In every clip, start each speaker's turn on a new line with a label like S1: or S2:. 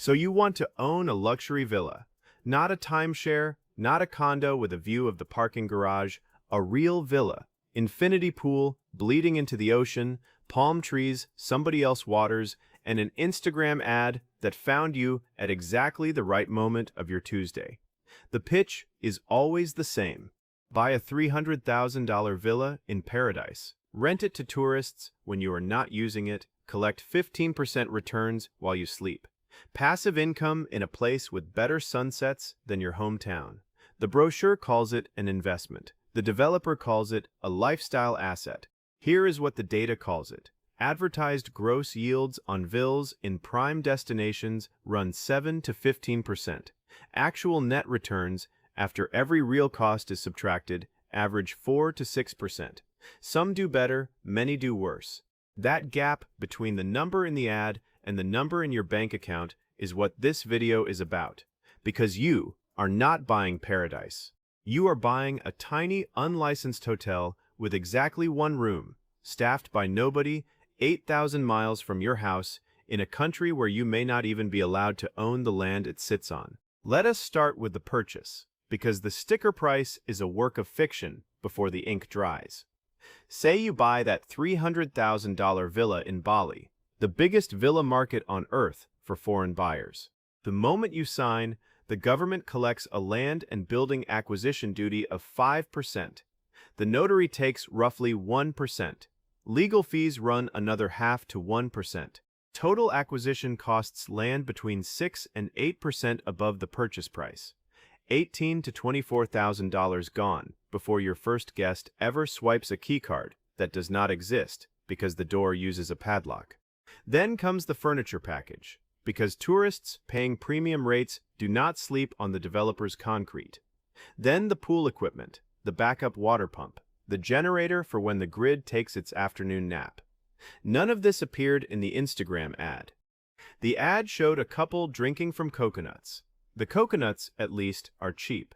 S1: So you want to own a luxury villa, not a timeshare, not a condo with a view of the parking garage, a real villa, infinity pool, bleeding into the ocean, palm trees, somebody else waters, and an Instagram ad that found you at exactly the right moment of your Tuesday. The pitch is always the same. Buy a $300,000 villa in paradise. Rent it to tourists when you are not using it. Collect 15% returns while you sleep. Passive income in a place with better sunsets than your hometown. The brochure calls it an investment. The developer calls it a lifestyle asset. Here is what the data calls it. Advertised gross yields on villas in prime destinations run 7 to 15%. Actual net returns, after every real cost is subtracted, average 4 to 6%. Some do better, many do worse. That gap between the number in the ad and the number in your bank account is what this video is about. Because you are not buying paradise. You are buying a tiny, unlicensed hotel with exactly one room, staffed by nobody, 8,000 miles from your house, in a country where you may not even be allowed to own the land it sits on. Let us start with the purchase, because the sticker price is a work of fiction before the ink dries. Say you buy that $300,000 villa in Bali, the biggest villa market on earth for foreign buyers. The moment you sign, the government collects a land and building acquisition duty of 5%. The notary takes roughly 1%. Legal fees run another half to 1%. Total acquisition costs land between 6 and 8% above the purchase price. $18,000 to $24,000 gone before your first guest ever swipes a keycard that does not exist because the door uses a padlock. Then comes the furniture package, because tourists paying premium rates do not sleep on the developer's concrete. Then the pool equipment, the backup water pump, the generator for when the grid takes its afternoon nap. None of this appeared in the Instagram ad. The ad showed a couple drinking from coconuts. The coconuts, at least, are cheap.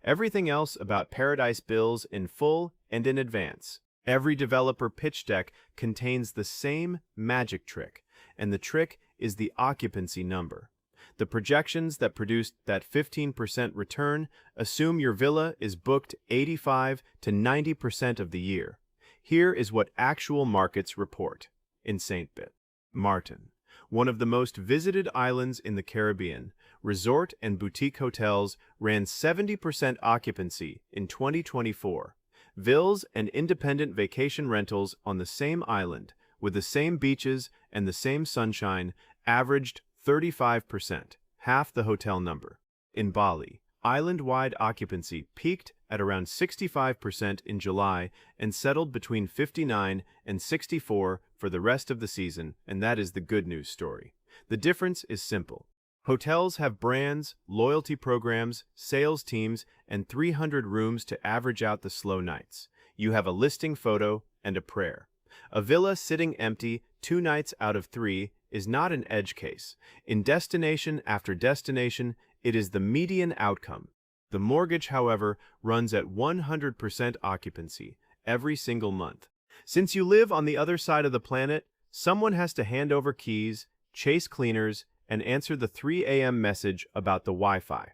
S1: Everything else about paradise bills in full and in advance. Every developer pitch deck contains the same magic trick, and the trick is the occupancy number. The projections that produced that 15% return assume your villa is booked 85 to 90% of the year. Here is what actual markets report. In St. Martin, one of the most visited islands in the Caribbean, resort and boutique hotels ran 70% occupancy in 2024. Villas and independent vacation rentals on the same island, with the same beaches and the same sunshine, averaged 35%, half the hotel number. In Bali, island-wide occupancy peaked at around 65% in July and settled between 59 and 64 for the rest of the season, and that is the good news story. The difference is simple. Hotels have brands, loyalty programs, sales teams, and 300 rooms to average out the slow nights. You have a listing photo and a prayer. A villa sitting empty 2 nights out of 3 is not an edge case. In destination after destination, it is the median outcome. The mortgage, however, runs at 100% occupancy every single month. Since you live on the other side of the planet, someone has to hand over keys, chase cleaners, and answer the 3 a.m. message about the Wi-Fi.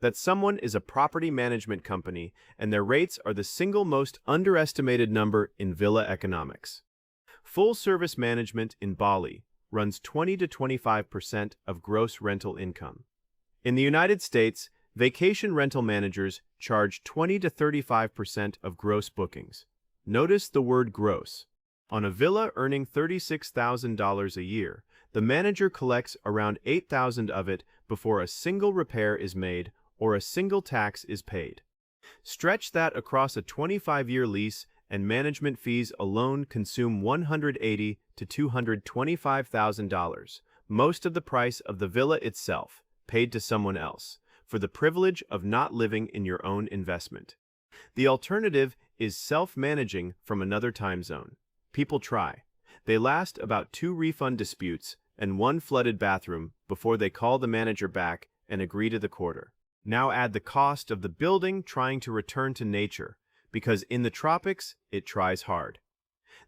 S1: That someone is a property management company, and their rates are the single most underestimated number in villa economics. Full-service management in Bali runs 20 to 25% of gross rental income. In the United States, vacation rental managers charge 20 to 35% of gross bookings. Notice the word gross. On a villa earning $36,000 a year, the manager collects around $8,000 of it before a single repair is made or a single tax is paid. Stretch that across a 25-year lease, and management fees alone consume $180,000 to $225,000, most of the price of the villa itself, paid to someone else, for the privilege of not living in your own investment. The alternative is self-managing from another time zone. People try. They last about 2 refund disputes and 1 flooded bathroom before they call the manager back and agree to the quarter. Now add the cost of the building trying to return to nature, because in the tropics, it tries hard.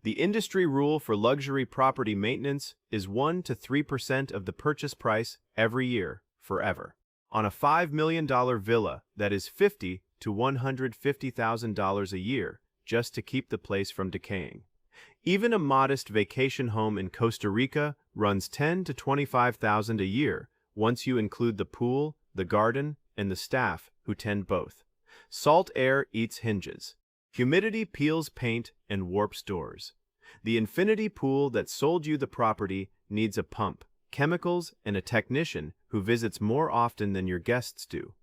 S1: The industry rule for luxury property maintenance is 1 to 3% of the purchase price every year, forever. On a $5 million villa, that is $50,000 to $150,000 a year, just to keep the place from decaying. Even a modest vacation home in Costa Rica runs $10,000 to $25,000 a year, once you include the pool, the garden, and the staff who tend both. Salt air eats hinges. Humidity peels paint and warps doors. The infinity pool that sold you the property needs a pump, chemicals, and a technician who visits more often than your guests do.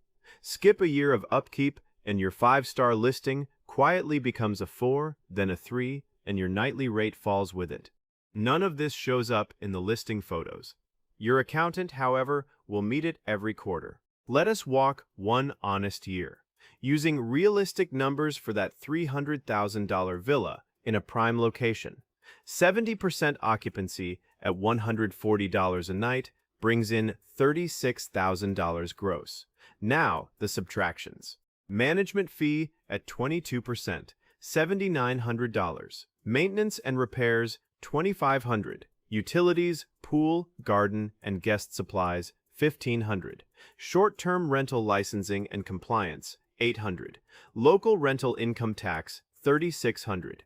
S1: Skip a year of upkeep, and your 5-star listing quietly becomes a 4, then a 3, and your nightly rate falls with it. None of this shows up in the listing photos. Your accountant, however, will meet it every quarter. Let us walk one honest year, using realistic numbers for that $300,000 villa in a prime location. 70% occupancy at $140 a night brings in $36,000 gross. Now, the subtractions. Management fee at 22%, $7,900. Maintenance and repairs, $2,500. Utilities, pool, garden, and guest supplies, $1,500. Short-term rental licensing and compliance, $800. Local rental income tax, $3,600.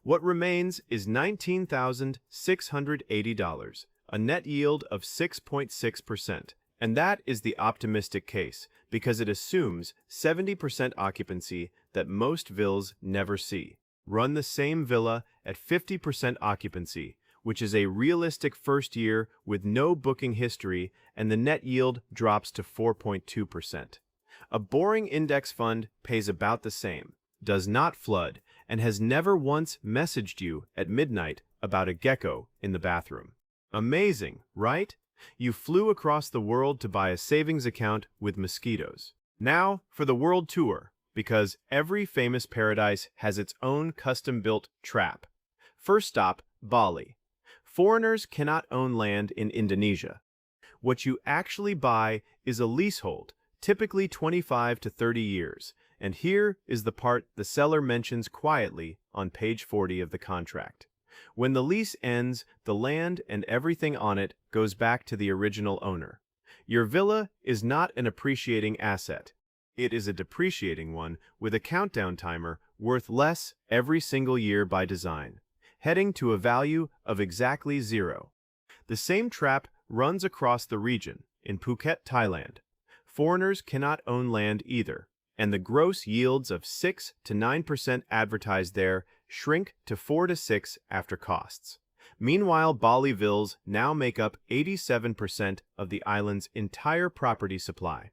S1: What remains is $19,680, a net yield of 6.6%. And that is the optimistic case, because it assumes 70% occupancy that most villas never see. Run the same villa at 50% occupancy, which is a realistic first year with no booking history, and the net yield drops to 4.2%. A boring index fund pays about the same, does not flood, and has never once messaged you at midnight about a gecko in the bathroom. Amazing, right? You flew across the world to buy a savings account with mosquitoes. Now for the world tour, because every famous paradise has its own custom-built trap. First stop, Bali. Foreigners cannot own land in Indonesia. What you actually buy is a leasehold, typically 25 to 30 years, and here is the part the seller mentions quietly on page 40 of the contract. When the lease ends, the land and everything on it goes back to the original owner. Your villa is not an appreciating asset. It is a depreciating one with a countdown timer worth less every single year by design, heading to a value of exactly 0. The same trap runs across the region in Phuket, Thailand. Foreigners cannot own land either, and the gross yields of 6 to 9% advertised there shrink to 4 to 6 after costs. Meanwhile, Bali villas now make up 87% of the island's entire property supply.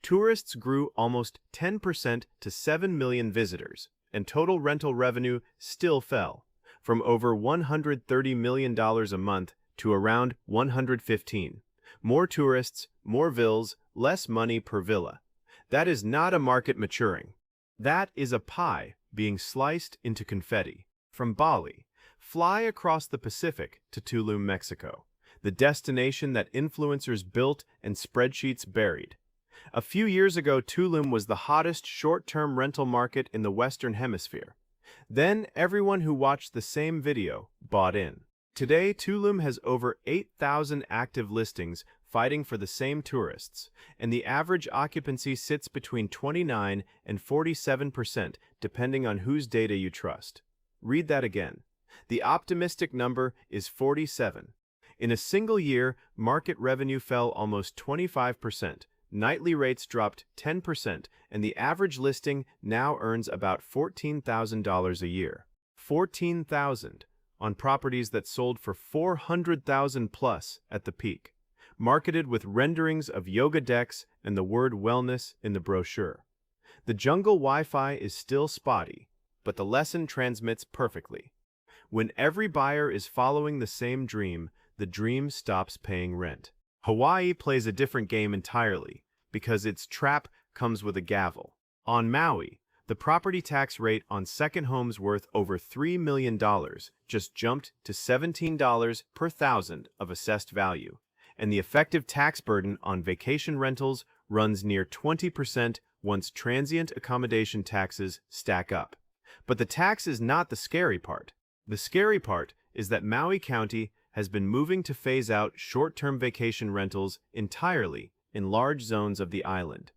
S1: Tourists grew almost 10% to 7 million visitors, and total rental revenue still fell, from over $130 million a month to around $115. More tourists, more villas, less money per villa. That is not a market maturing. That is a pie being sliced into confetti. From Bali, fly across the Pacific to Tulum, Mexico, the destination that influencers built and spreadsheets buried. A few years ago, Tulum was the hottest short-term rental market in the Western Hemisphere. Then everyone who watched the same video bought in. Today, Tulum has over 8,000 active listings fighting for the same tourists, and the average occupancy sits between 29 and 47%, depending on whose data you trust. Read that again. The optimistic number is 47. In a single year, market revenue fell almost 25%, nightly rates dropped 10%, and the average listing now earns about $14,000 a year. $14,000 on properties that sold for $400,000 plus at the peak, marketed with renderings of yoga decks and the word wellness in the brochure. The jungle Wi-Fi is still spotty, but the lesson transmits perfectly. When every buyer is following the same dream, the dream stops paying rent. Hawaii plays a different game entirely, because its trap comes with a gavel. On Maui, the property tax rate on second homes worth over $3 million just jumped to $17 per thousand of assessed value, and the effective tax burden on vacation rentals runs near 20% once transient accommodation taxes stack up. But the tax is not the scary part. The scary part is that Maui County has been moving to phase out short-term vacation rentals entirely in large zones of the island.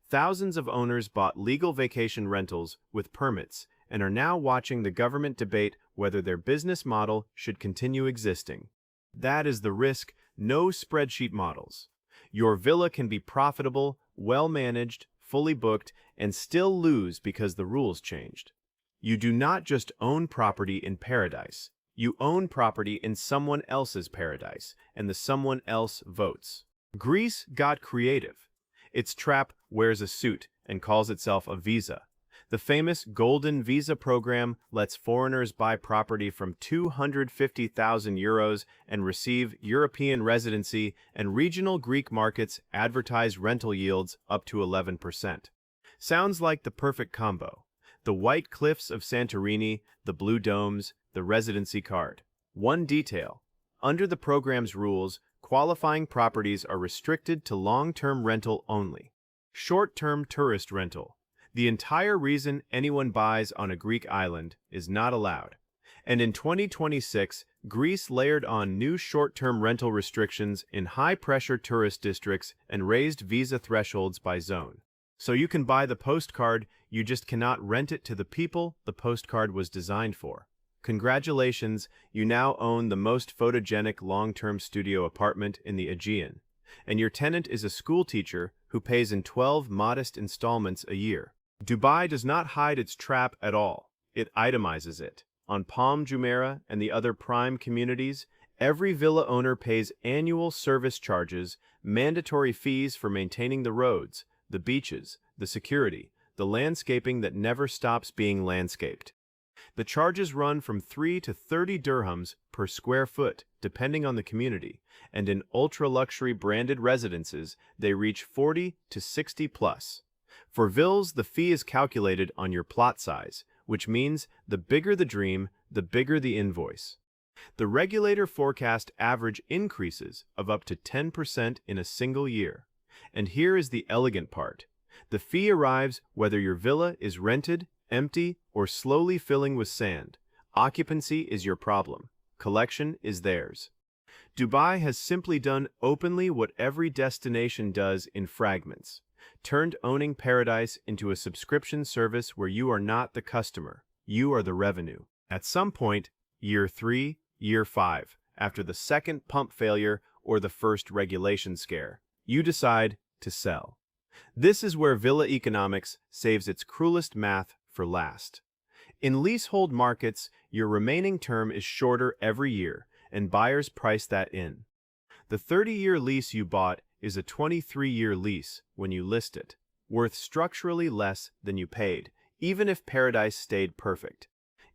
S1: Thousands of owners bought legal vacation rentals with permits and are now watching the government debate whether their business model should continue existing. That is the risk, no spreadsheet models. Your villa can be profitable, well-managed, fully booked, and still lose because the rules changed. You do not just own property in paradise. You own property in someone else's paradise, and the someone else votes. Greece got creative. Its trap wears a suit and calls itself a visa. The famous Golden Visa program lets foreigners buy property from 250,000 euros and receive European residency, and regional Greek markets advertise rental yields up to 11%. Sounds like the perfect combo. The white cliffs of Santorini, the blue domes, the residency card. One detail: under the program's rules, qualifying properties are restricted to long-term rental only. Short-term tourist rental, the entire reason anyone buys on a Greek island, is not allowed. And in 2026, Greece layered on new short-term rental restrictions in high-pressure tourist districts and raised visa thresholds by zone. So you can buy the postcard, you just cannot rent it to the people the postcard was designed for. Congratulations, you now own the most photogenic long-term studio apartment in the Aegean, and your tenant is a school teacher who pays in 12 modest installments a year. Dubai does not hide its trap at all. It itemizes it. On Palm Jumeirah and the other prime communities, every villa owner pays annual service charges, mandatory fees for maintaining the roads, the beaches, the security, the landscaping that never stops being landscaped. The charges run from 3 to 30 dirhams per square foot, depending on the community, and in ultra-luxury branded residences, they reach 40 to 60 plus. For villas, the fee is calculated on your plot size, which means the bigger the dream, the bigger the invoice. The regulator forecast average increases of up to 10% in a single year. And here is the elegant part. The fee arrives whether your villa is rented, empty, or slowly filling with sand. Occupancy is your problem. Collection is theirs. Dubai has simply done openly what every destination does in fragments. Turned owning paradise into a subscription service where you are not the customer, you are the revenue. At some point, year 3, year 5, after the second pump failure or the first regulation scare, you decide to sell. This is where villa economics saves its cruelest math for last. In leasehold markets, your remaining term is shorter every year, and buyers price that in. The 30-year lease you bought is a 23-year lease when you list it, worth structurally less than you paid, even if paradise stayed perfect.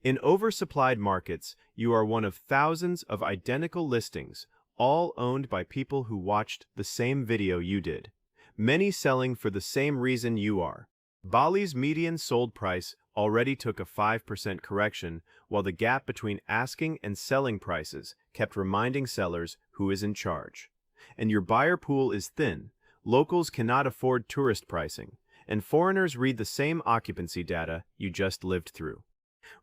S1: In oversupplied markets, you are one of thousands of identical listings, all owned by people who watched the same video you did, many selling for the same reason you are. Bali's median sold price already took a 5% correction, while the gap between asking and selling prices kept reminding sellers who is in charge. And your buyer pool is thin. Locals cannot afford tourist pricing, and foreigners read the same occupancy data you just lived through.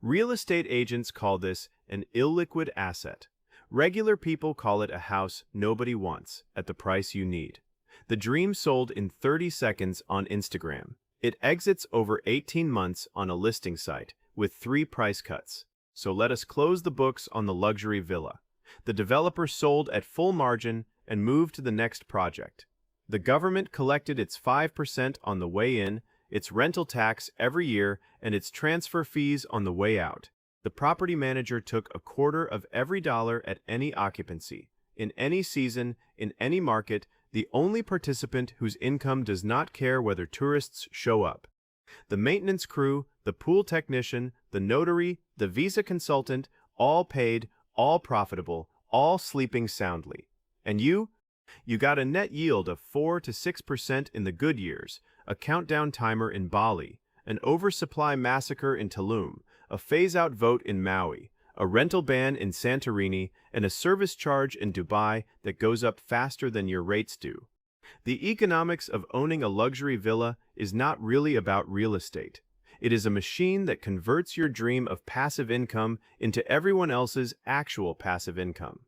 S1: Real estate agents call this an illiquid asset. Regular people call it a house nobody wants at the price you need. The dream sold in 30 seconds on Instagram. It exits over 18 months on a listing site with 3 price cuts. So let us close the books on the luxury villa. The developer sold at full margin and moved to the next project. The government collected its 5% on the way in, its rental tax every year, and its transfer fees on the way out. The property manager took a quarter of every dollar at any occupancy, in any season, in any market, the only participant whose income does not care whether tourists show up. The maintenance crew, the pool technician, the notary, the visa consultant, all paid, all profitable, all sleeping soundly. And you got a net yield of 4 to 6% in the good years, a countdown timer in Bali, an oversupply massacre in Tulum, a phase-out vote in Maui, a rental ban in Santorini, and a service charge in Dubai that goes up faster than your rates do. The economics of owning a luxury villa is not really about real estate. It is a machine that converts your dream of passive income into everyone else's actual passive income.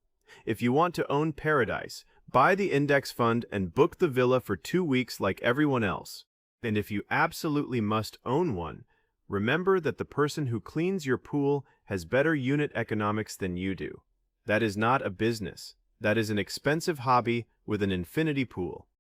S1: If you want to own paradise, buy the index fund and book the villa for 2 weeks like everyone else. And if you absolutely must own one, remember that the person who cleans your pool has better unit economics than you do. That is not a business. That is an expensive hobby with an infinity pool.